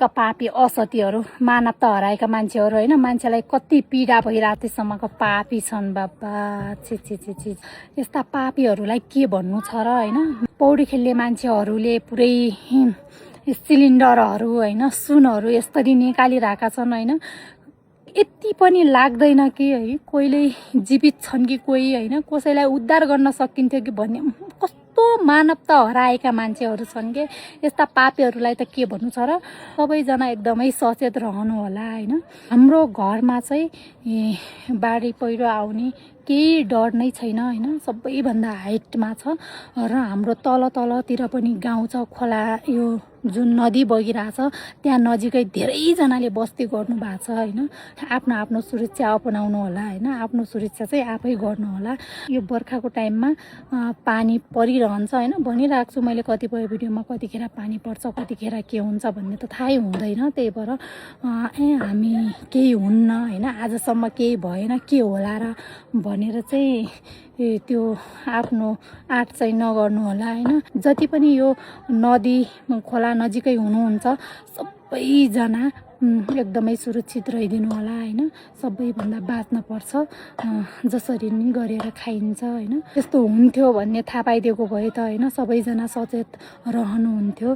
पापी असत्यहरू मानवता हराएका मान्छेहरू होइन मान्छेलाई कति पीडा भइरहेको त्यसम्मको पापी छन् बाबा छि छि छि छि यस्ता पापीहरूलाई के भन्नु छ र होइन पौडी खेल्ने मान्छेहरूले पुरै सिलिन्डरहरू होइन सुनहरू यसरी निकालिरहेका छन् होइन यति पनि लाग्दैन कि है कोहीले जीवित छन् कि कोही होइन कसैलाई उद्धार गर्न सकिन्थ्यो कि भन्ने कस्तो मानवता हराएका मान्छेहरू छन् के यस्ता पापीहरूलाई त के भन्नु छ र सबैजना एकदमै सचेत रहनु होला होइन हाम्रो घरमा चाहिँ बाढी पहिरो आउने केही डर नै छैन होइन सबैभन्दा हाइटमा छ र हाम्रो तलतिर पनि गाउँ छ खोला यो जुन नदी बगिरहेछ त्यहाँ नजिकै धेरैजनाले बस्ती गर्नु भएको छ होइन आफ्नो आफ्नो सुरक्षा अपनाउनु होला होइन आफ्नो सुरक्षा चाहिँ आफै गर्नु होला यो बर्खाको टाइममा पानी परिरहन्छ होइन भनिरहेको छु मैले कतिपय भिडियोमा कतिखेर पानी पर्छ कतिखेर के हुन्छ भन्ने त थाहै हुँदैन त्यही भएर हामी केही हुन्न होइन आजसम्म केही भएन के होला र भनेर चाहिँ त्यो आफ्नो आँट चाहिँ नगर्नु होला होइन जति पनि यो नदी खोला नजिकै हुनुहुन्छ सबैजना एकदमै सुरक्षित रहिदिनु होला होइन सबैभन्दा बाँच्न पर्छ जसरी नि गरेर खाइन्छ होइन यस्तो हुन्थ्यो भन्ने थाहा पाइदिएको भए त होइन सबैजना सचेत रहनुहुन्थ्यो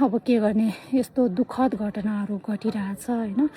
अब के गर्ने यस्तो दुःखद घटनाहरू घटिरहेछ होइन